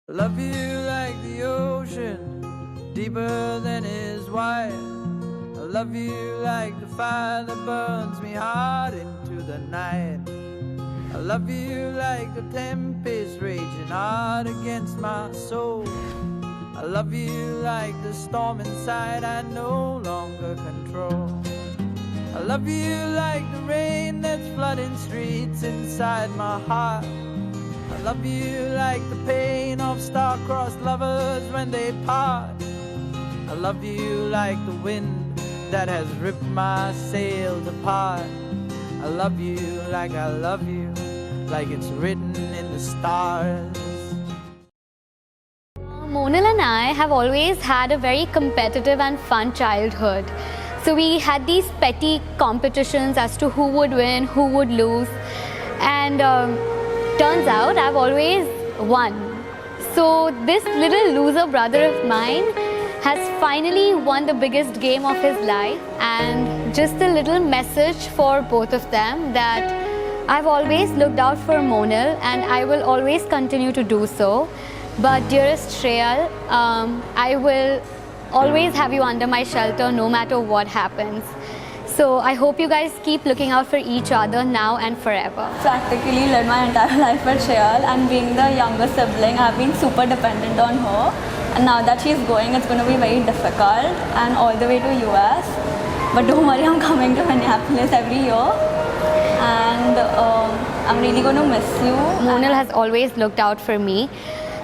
I love you like the ocean, deeper than is wide. I love you like the fire that burns me hard into the night. I love you like the tempest raging hard against my soul. I love you like the storm inside I no longer control. I love you like the rain that's flooding streets inside my heart. I love you like the pain of star-crossed lovers when they part. I love you like the wind that has ripped my sails apart. I love you like I love you, like it's written in the stars. Monal and I have always had a very competitive and fun childhood. So we had these petty competitions as to who would win, who would lose. And turns out I've always won. So this little loser brother of mine has finally won the biggest game of his life. And just a little message for both of them that I've always looked out for Monal and I will always continue to do so. But dearest Shreyal, I will always have you under my shelter no matter what happens. So I hope you guys keep looking out for each other now and forever. Practically led my entire life with Shreyal, and being the younger sibling, I've been super dependent on her. And now that she's going, it's going to be very difficult, and all the way to US. But don't worry, I'm coming to Minneapolis every year. And I'm really going to miss you. Monal has always looked out for me.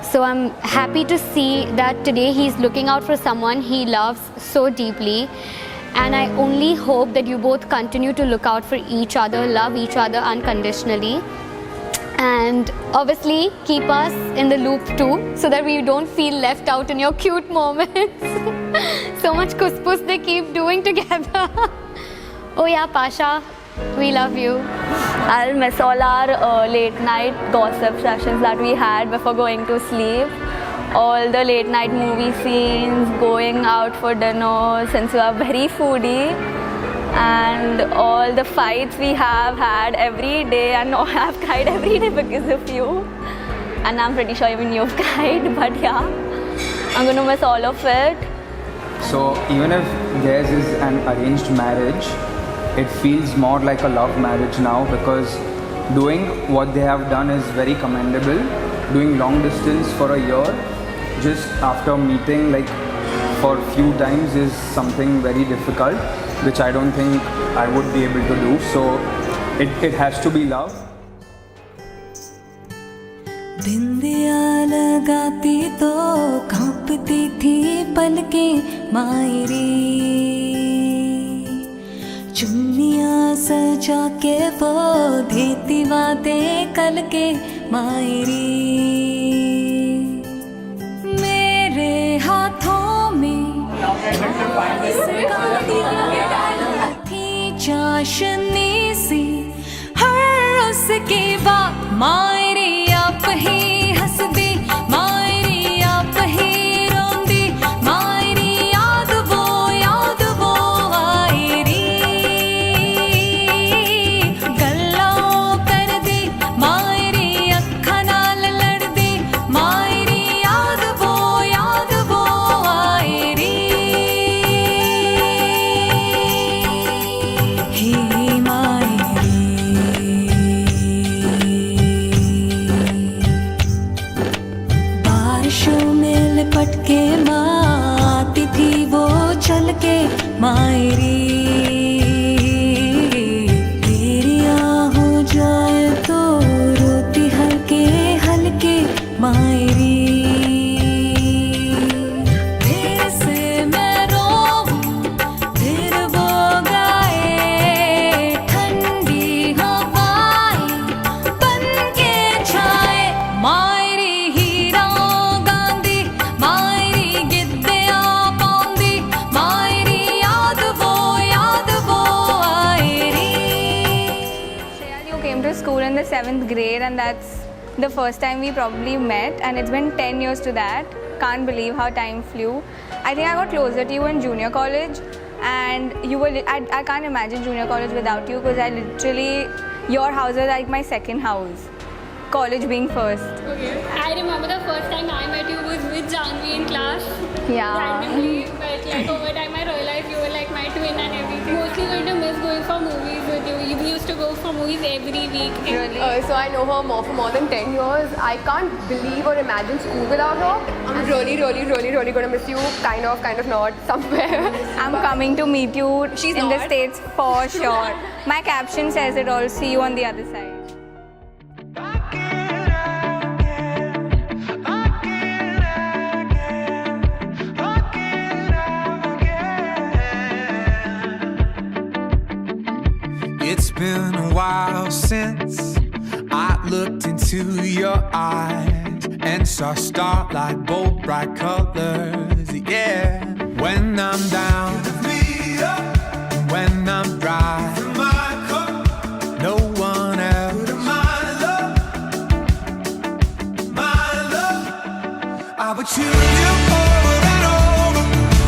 So I'm happy to see that today he's looking out for someone he loves so deeply. And I only hope that you both continue to look out for each other, love each other unconditionally. And obviously keep us in the loop too, so that we don't feel left out in your cute moments. So much kuspus they keep doing together. Oh yeah, Pasha, we love you. I'll miss all our late night gossip sessions that we had before going to sleep. All the late night movie scenes, going out for dinner since you are very foodie, and all the fights we have had every day, and I have cried every day because of you. And I'm pretty sure even you've cried, but yeah, I'm gonna miss all of it. So even if theirs is an arranged marriage, it feels more like a love marriage now, because doing what they have done is very commendable. Doing long distance for a year, just after meeting like for a few times, is something very difficult, which I don't think I would be able to do. So it has to be love. बिंदिया लगाती तो कांपती थी पलकें मायरी, चुन्नियाँ सजा के वो देती बातें कल के मायरी। मेरे हाथों में थी चाशनी सी, हर उसकी बात मायरी आप ही हंस दी, मायरी आप ही रोंदी, मायरी याद वो आयरी। गल्ला कर दी मायरी अखा नाल लड़ दी, मायरी याद वो आयरी। ही मायरी बारिशों में लिपट के आती थी वो चल के मायरी। तेरियां हो जाए तो रोती हल्के हल्के मायरी। फिर से मैं रोऊं फिर वो गाए, ठंडी हवाएं बन के छाए, मायरी हीरा गांधी, मायरी गिद्धियां पाउंदी, मायरी याद वो आयरी। Shreyal, you came to school in the 7th grade, and that's the first time we probably met, and it's been 10 years to that. Can't believe how time flew. I think I got closer to you in junior college, and you were I can't imagine junior college without you, because I literally, your house was like my second house, college being first. Okay. I remember the first time I met Yeah. randomly, but like over time I realized you were like my twin and everything. Mostly going to miss going for movies with you. We used to go for movies every week. So I know her for more than 10 years. I can't believe or imagine school without her. I'm really going to miss you. Kind of not, somewhere. I'm coming to meet you She's in the not. States for sure. My caption says it all. See you on the other side. It's been a while since I looked into your eyes and saw starlight, bold bright colors, yeah. When I'm down, when I'm dry, no one else. I would choose you over and over.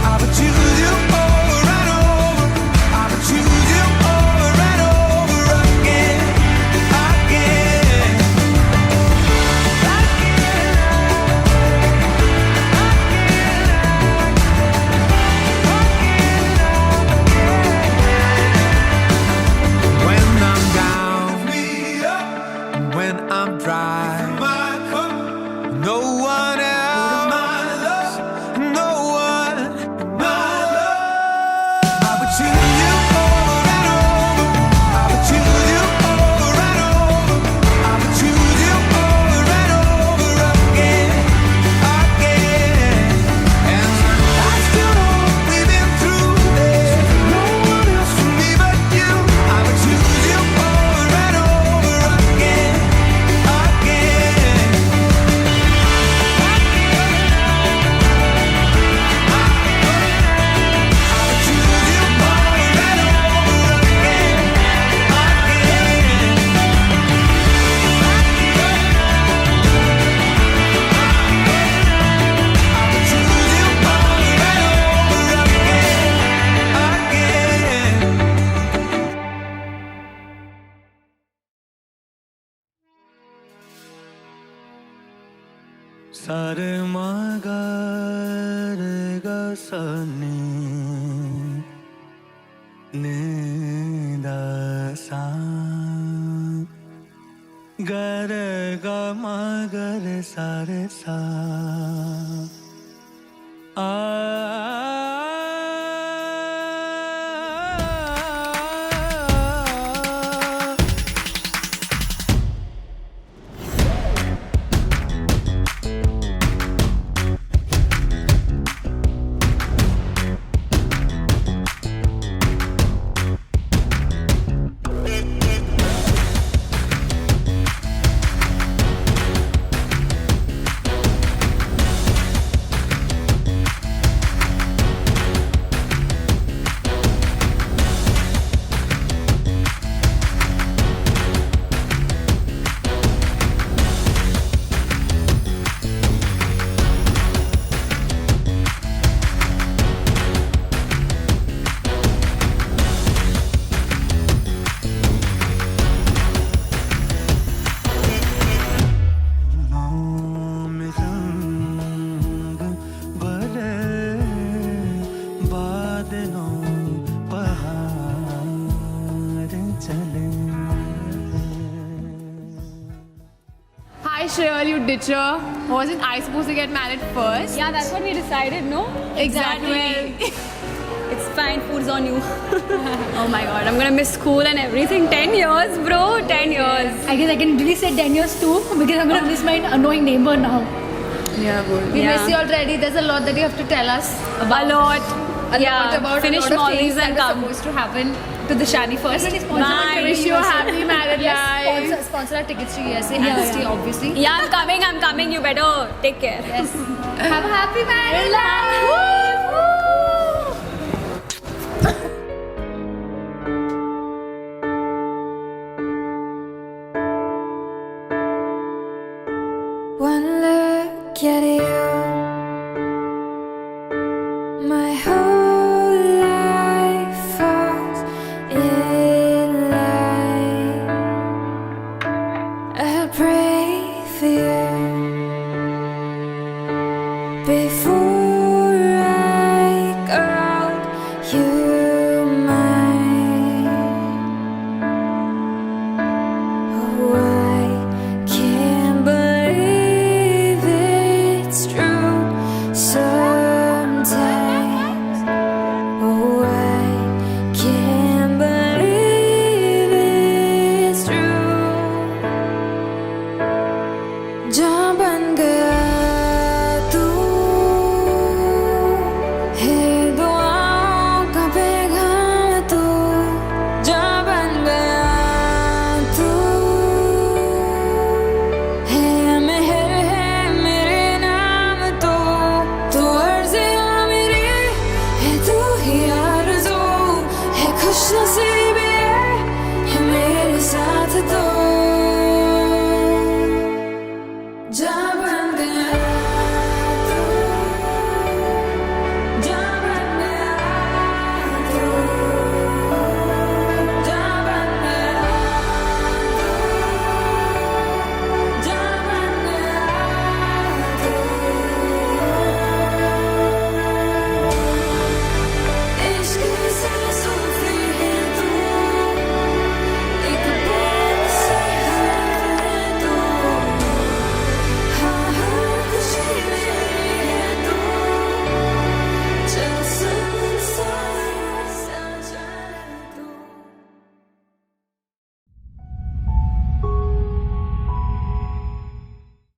I would choose you over and over. I would choose you over and over again, again. When I'm down, when I'm dry, no one else, no one, my love. I would choose you over and over. I would choose you over and over. I would choose you over and over again, again. And I still know we've been through this. No one else for me but you. I would choose you over and over again, again. Sare maga re ga sa ni da sa ga re ga ma ga re sa re sa Hi Shreya, you ditcher. Wasn't I supposed to get married first? Yeah, that's what we decided, no? Exactly. It's fine, food's on you. Oh my god, I'm gonna miss school and everything. 10 years, bro, 10 years. I guess I can really say 10 years too because I'm gonna miss my annoying neighbor now. Yeah, good. We Yeah. miss you already. There's a lot that you have to tell us A lot. a lot about Finish a lot of Molly's things that and are come. supposed to happen to the Shani first. Bye. Wish you a happy married life. Sponsor our tickets to USA and stay obviously. Yeah, I'm coming. You better take care. Yes. Have a happy married life. One look at you, my whole life falls in line. I'll pray for you before around you.